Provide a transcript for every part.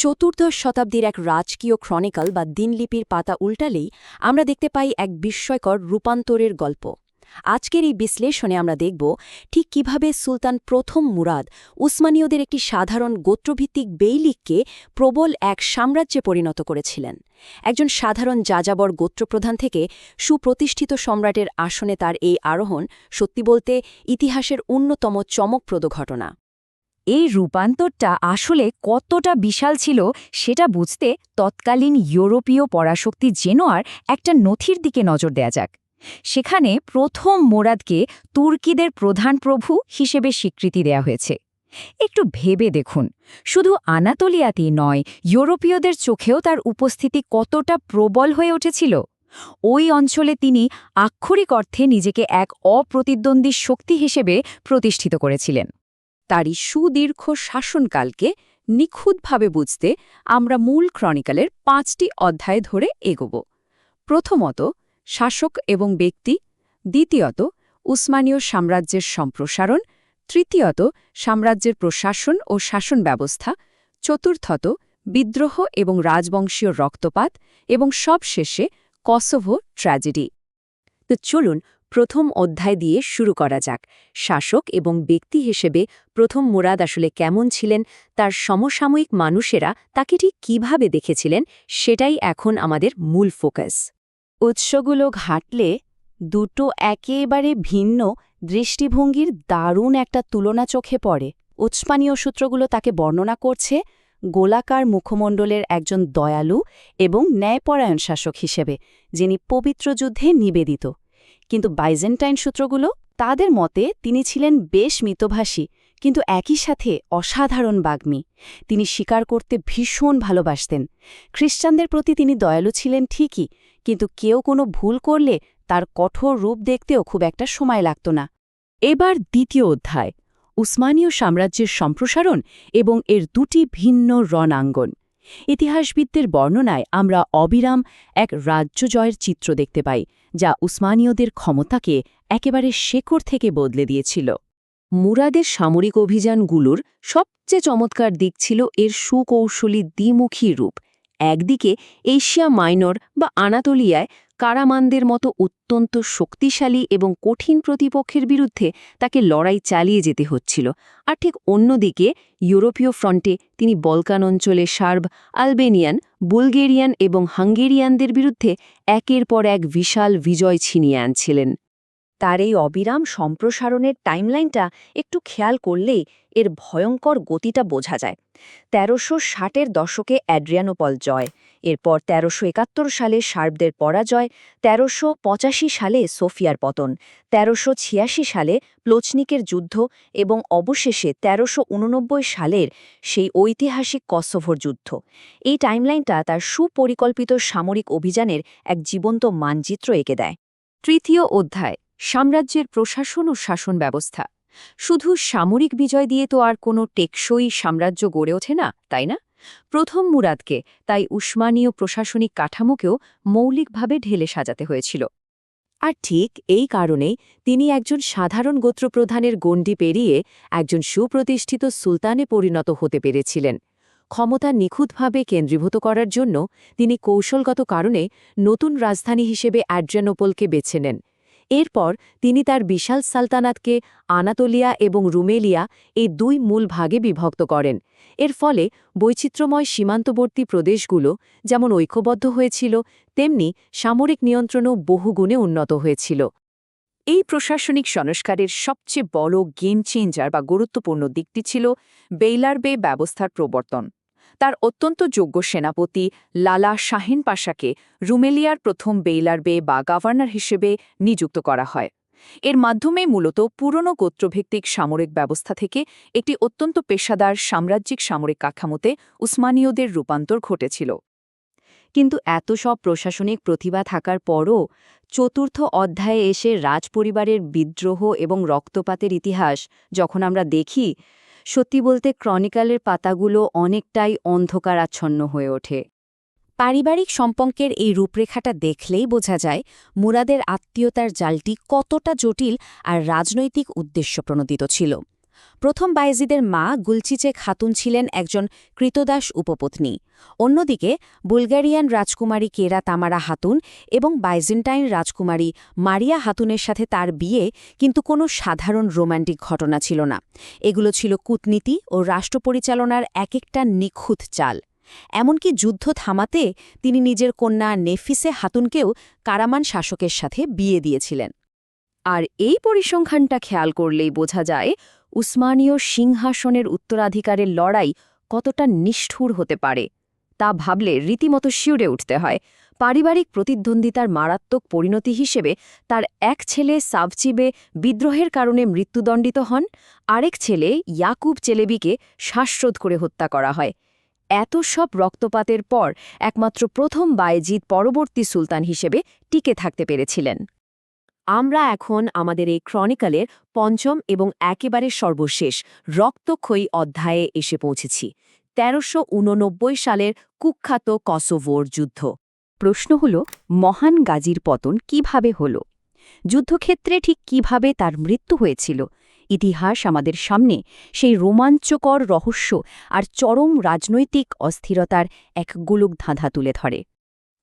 চতুর্দশ শতাব্দীর এক রাজকীয় ক্রনিকল বা দিনলিপির পাতা উল্টালেই আমরা দেখতে পাই এক বিস্ময়কর রূপান্তরের গল্প। আজকের এই বিশ্লেষণে আমরা দেখব ঠিক কিভাবে সুলতান প্রথম মুরাদ উসমানীয়দের একটি সাধারণ গোত্রভিত্তিক বেইলিককে প্রবল এক সাম্রাজ্যে পরিণত করেছিলেন। একজন সাধারণ যাযাবর গোত্রপ্রধান থেকে সুপ্রতিষ্ঠিত সম্রাটের আসনে তার এই আরোহণ সত্যি বলতে ইতিহাসের অন্যতম চমকপ্রদ ঘটনা। এই রূপান্তরটা আসলে কতটা বিশাল ছিল সেটা বুঝতে তৎকালীন ইউরোপীয় পরাশক্তি জেনোয়ার একটা নথির দিকে নজর দেয়া যাক। সেখানে প্রথম মোরাদকে তুর্কিদের প্রধান প্রভু হিসেবে স্বীকৃতি দেয়া হয়েছে। একটু ভেবে দেখুন, শুধু আনাতোলিয়াতেই নয়, ইউরোপীয়দের চোখেও তার উপস্থিতি কতটা প্রবল হয়ে উঠেছিল। ওই অঞ্চলে তিনি আক্ষরিক অর্থে নিজেকে এক অপ্রতিদ্বন্দ্বী শক্তি হিসেবে প্রতিষ্ঠিত করেছিলেন। তারই সুদীর্ঘ শাসনকালকে নিখুঁতভাবে বুঝতে আমরা মূল ক্রনিকলের 5টি অধ্যায় ধরে এগোব। প্রথমত, শাসক এবং ব্যক্তি; দ্বিতীয়ত, উসমানীয় সাম্রাজ্যের সম্প্রসারণ; তৃতীয়ত, সাম্রাজ্যের প্রশাসন ও শাসন ব্যবস্থা; চতুর্থত, বিদ্রোহ এবং রাজবংশীয় রক্তপাত; এবং সবশেষে কসোভো ট্র্যাজেডি। তো চলুন প্রথম অধ্যায় দিয়ে শুরু করা যাক। শাসক এবং ব্যক্তি হিসেবে প্রথম মুরাদ আসলে কেমন ছিলেন, তার সমসাময়িক মানুষেরা তাকে ঠিক কীভাবে দেখেছিলেন, সেটাই এখন আমাদের মূল ফোকাস। উৎসগুলো ঘাটলে দুটো একেবারে ভিন্ন দৃষ্টিভঙ্গির দারুণ একটা তুলনা চোখে পড়ে। উসমানীয় সূত্রগুলো তাকে বর্ণনা করছে গোলাকার মুখমণ্ডলের একজন দয়ালু এবং ন্যায়পরায়ণ শাসক হিসেবে, যিনি পবিত্র যুদ্ধে নিবেদিত। কিন্তু বাইজেন্টাইন সূত্রগুলো তাদের মতে তিনি ছিলেন বেশ মিতভাষী, কিন্তু একই সাথে অসাধারণ বাগ্মী। তিনি শিকার করতে ভীষণ ভালোবাসতেন। খ্রিস্টানদের প্রতি তিনি দয়ালু ছিলেন ঠিকই, কিন্তু কেউ কোনো ভুল করলে তার কঠোর রূপ দেখতেও খুব একটা সময় লাগত না। এবার দ্বিতীয় অধ্যায়, উসমানীয় সাম্রাজ্যের সম্প্রসারণ এবং এর দুটি ভিন্ন রণাঙ্গন। ইতিহাসবিদদের বর্ণনায় আমরা অবিরাম এক রাজ্য জয়ের চিত্র দেখতে পাই, যা উসমানীয়দের ক্ষমতাকে একেবারে শেকড় থেকে বদলে দিয়েছিল। মুরাদের সামরিক অভিযানগুলোর সবচেয়ে চমৎকার দিক ছিল এর সুকৌশলী দ্বিমুখী রূপ। একদিকে এশিয়া মাইনর বা আনাতোলিয়ায় কারামানদের মতো অত্যন্ত শক্তিশালী এবং কঠিন প্রতিপক্ষের বিরুদ্ধে তাকে লড়াই চালিয়ে যেতে হচ্ছিল, আর ঠিক অন্যদিকে ইউরোপীয় ফ্রন্টে তিনি বলকান অঞ্চলে সার্ব, আলবেনিয়ান, বুলগেরিয়ান এবং হাঙ্গেরিয়ানদের বিরুদ্ধে একের পর এক বিশাল বিজয় ছিনিয়ে আনছিলেন। তার এই অবিরাম সম্প্রসারণের টাইমলাইনটা একটু খেয়াল করলেই এর ভয়ঙ্কর গতিটা বোঝা যায়। 1360-এর দশকে অ্যাড্রিয়ানোপল জয়, এরপর 1371 সালে সার্বদের পরাজয়, 1385 সালে সোফিয়ার পতন, 1386 সালে প্লোচনিকের যুদ্ধ এবং অবশেষে 1389 সালের সেই ঐতিহাসিক কসোভোর যুদ্ধ। এই টাইমলাইনটা তার সুপরিকল্পিত সামরিক অভিযানের এক জীবন্ত মানচিত্র এঁকে দেয়। তৃতীয় অধ্যায়, সাম্রাজ্যের প্রশাসন ও শাসন ব্যবস্থা। শুধু সামরিক বিজয় দিয়ে তো আর কোনো টেকসই সাম্রাজ্য গড়ে ওঠে না, তাই না? প্রথম মুরাদকে তাই উসমানীয় প্রশাসনিক কাঠামোকেও মৌলিকভাবে ঢেলে সাজাতে হয়েছিল। আর ঠিক এই কারণেই তিনি একজন সাধারণ গোত্রপ্রধানের গণ্ডি পেরিয়ে একজন সুপ্রতিষ্ঠিত সুলতানে পরিণত হতে পেরেছিলেন। ক্ষমতা নিখুঁতভাবে কেন্দ্রীভূত করার জন্য তিনি কৌশলগত কারণে নতুন রাজধানী হিসেবে অ্যাড্রিয়ানোপলকে বেছে নেন। এরপর তিনি তার বিশাল সালতানাতকে আনাতোলিয়া এবং রুমেলিয়া এই দুই মূল ভাগে বিভক্ত করেন। এর ফলে বৈচিত্র্যময় সীমান্তবর্তী প্রদেশগুলো যেমন ঐক্যবদ্ধ হয়েছিল, তেমনি সামরিক নিয়ন্ত্রণও বহুগুণে উন্নত হয়েছিল। এই প্রশাসনিক সংস্কারের সবচেয়ে বড় গেম চেঞ্জার বা গুরুত্বপূর্ণ দিকটি ছিল বেইলারবে ব্যবস্থার প্রবর্তন। তার অত্যন্ত যোগ্য সেনাপতি লালা শাহিন পাশাকে রুমেলিয়ার প্রথম বেইলারবে বা গভর্নর হিসেবে নিযুক্ত করা হয়। এর মাধ্যমে মূলত পুরনো গোত্রভিত্তিক সামরিক ব্যবস্থা থেকে একটি অত্যন্ত পেশাদার সাম্রাজ্যিক সামরিক কাঠামোতে উসমানীয়দের রূপান্তর ঘটেছিল। কিন্তু এত সব প্রশাসনিক প্রতিভা থাকার পরও চতুর্থ অধ্যায়ে এসে রাজপরিবারের বিদ্রোহ এবং রক্তপাতের ইতিহাস যখন আমরা দেখি, সত্যি বলতে ক্রনিকলের পাতাগুলো অনেকটাই অন্ধকারাচ্ছন্ন হয়ে ওঠে। পারিবারিক সম্পর্কের এই রূপরেখাটা দেখলেই বোঝা যায় মুরাদের আত্মীয়তার জালটি কতটা জটিল আর রাজনৈতিক উদ্দেশ্যপ্রণোদিত ছিল। প্রথম বায়েজিদের মা গুলচিচে খাতুন ছিলেন একজন কৃতদাস উপপত্নী। অন্যদিকে বুলগেরিয়ান রাজকুমারী কেরা তামারা হাতুন এবং বাইজেন্টাইন রাজকুমারী মারিয়া হাতুনের সাথে তার বিয়ে কিন্তু কোনো সাধারণ রোমান্টিক ঘটনা ছিল না। এগুলো ছিল কূটনীতি ও রাষ্ট্রপরিচালনার এক একটা নিখুঁত চাল। এমনকি যুদ্ধ থামাতে তিনি নিজের কন্যা নেফিসে হাতুনকেও কারামান শাসকের সাথে বিয়ে দিয়েছিলেন। আর এই পরিসংখ্যানটা খেয়াল করলেই বোঝা যায় উসমানীয় সিংহাসনের উত্তরাধিকারের লড়াই কতটা নিষ্ঠুর হতে পারে। তা ভাবলে রীতিমতো শিউরে উঠতে হয়। পারিবারিক প্রতিদ্বন্দ্বিতার মারাত্মক পরিণতি হিসেবে তার এক ছেলে সাভচিবে বিদ্রোহের কারণে মৃত্যুদণ্ডিত হন, আরেক ছেলে ইয়াকুব চেলেবিকে শ্বাসরোধ করে হত্যা করা হয়। এত সব রক্তপাতের পর একমাত্র প্রথম বায়েজিদ পরবর্তী সুলতান হিসেবে টিকে থাকতে পেরেছিলেন। আমরা এখন আমাদের এই ক্রনিকলের পঞ্চম এবং একেবারে সর্বশেষ রক্তক্ষয়ী অধ্যায়ে এসে পৌঁছেছি, ১৩৮৯ সালের কুখ্যাত কসোভোর যুদ্ধ। প্রশ্ন হল, মহান গাজীর পতন কিভাবে হল? যুদ্ধক্ষেত্রে ঠিক কিভাবে তার মৃত্যু হয়েছিল? ইতিহাস আমাদের সামনে সেই রোমাঞ্চকর রহস্য আর চরম রাজনৈতিক অস্থিরতার এক গোলক ধাঁধা তুলে ধরে।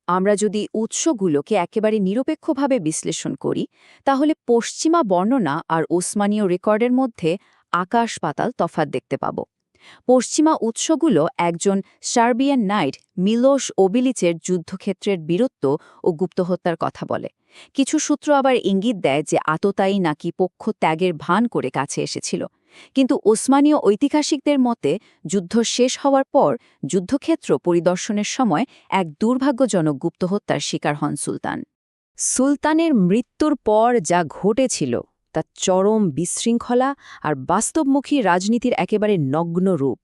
আমরা যদি উৎসগুলোকে একেবারে নিরপেক্ষভাবে বিশ্লেষণ করি, তাহলে পশ্চিমা বর্ণনা আর ওসমানীয় রেকর্ডের মধ্যে আকাশ পাতাল তফাৎ দেখতে পাব। পশ্চিমা উৎসগুলো একজন সার্বিয়ান নাইট মিলোস ওবিলিচের যুদ্ধক্ষেত্রের বীরত্ব ও গুপ্তহত্যার কথা বলে। কিছু সূত্র আবার ইঙ্গিত দেয় যে আততায়ী নাকি পক্ষ ত্যাগের ভান করে কাছে এসেছিল। কিন্তু ওসমানীয় ঐতিহাসিকদের মতে যুদ্ধ শেষ হওয়ার পর যুদ্ধক্ষেত্র পরিদর্শনের সময় এক দুর্ভাগ্যজনক গুপ্তহত্যার শিকার হন সুলতান। সুলতানের মৃত্যুর পর যা ঘটেছিল তা চরম বিশৃঙ্খলা আর বাস্তবমুখী রাজনীতির একেবারে নগ্ন রূপ।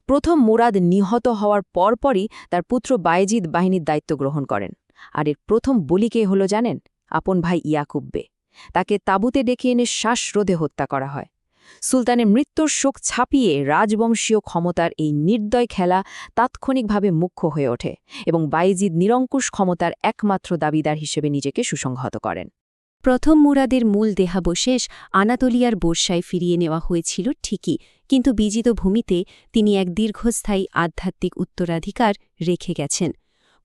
প্রথম মুরাদ নিহত হওয়ার পরপরই তার পুত্র বায়েজিদ বাহিনীর দায়িত্ব গ্রহণ করেন। আর এর প্রথম বলি কে হল জানেন? আপন ভাই ইয়াকুব বে। তাকে তাঁবুতে ডেকে এনে শ্বাসরোধে হত্যা করা হয়। সুলতানের মৃত্যুর শোক ছাপিয়ে রাজবংশীয় ক্ষমতার এই নির্দয় খেলা তাৎক্ষণিকভাবে মুখ্য হয়ে ওঠে এবং বায়েজিদ নিরঙ্কুশ ক্ষমতার একমাত্র দাবিদার হিসেবে নিজেকে সুসংহত করেন। প্রথম মুরাদের মূল দেহাবশেষ আনাতোলিয়ার বোরসায় ফিরিয়ে নেওয়া হয়েছিল ঠিকই, কিন্তু বিজিত ভূমিতে তিনি এক দীর্ঘস্থায়ী আধ্যাত্মিক উত্তরাধিকার রেখে গেছেন।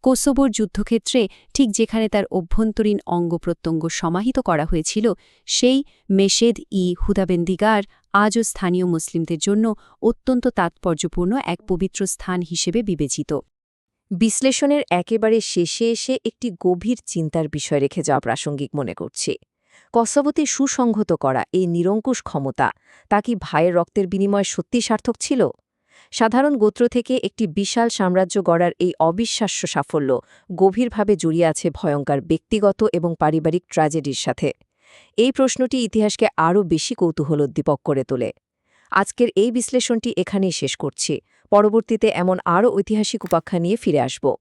কোসোভোর যুদ্ধক্ষেত্রে ঠিক যেখানে তার অভ্যন্তরীণ অঙ্গপ্রত্যঙ্গ সমাহিত করা হয়েছিল, সেই মেশেদ-ই হুদাবেন্দিগার আজও স্থানীয় মুসলিমদের জন্য অত্যন্ত তাৎপর্যপূর্ণ এক পবিত্র স্থান হিসেবে বিবেচিত। বিশ্লেষণের একেবারে শেষে এসে একটি গভীর চিন্তার বিষয় রেখে যাওয়া প্রাসঙ্গিক মনে করছি। কসোভোতে সুসংহত করা এই নিরঙ্কুশ ক্ষমতা তা কি ভাইয়ের রক্তের বিনিময়ে সত্যি সার্থক ছিল? সাধারণ গোত্র থেকে একটি বিশাল সাম্রাজ্য গড়ার এই অবিশ্বাস্য সাফল্য গভীরভাবে জড়িয়ে আছে ভয়ঙ্কর ব্যক্তিগত এবং পারিবারিক ট্র্যাজেডির সাথে। এই প্রশ্নটি ইতিহাসকে আরও বেশি কৌতূহলোদ্দীপক করে তোলে। আজকের এই বিশ্লেষণটি এখানেই শেষ করছি। পরবর্তীতে এমন আরও ঐতিহাসিক উপাখ্যান নিয়ে ফিরে আসব।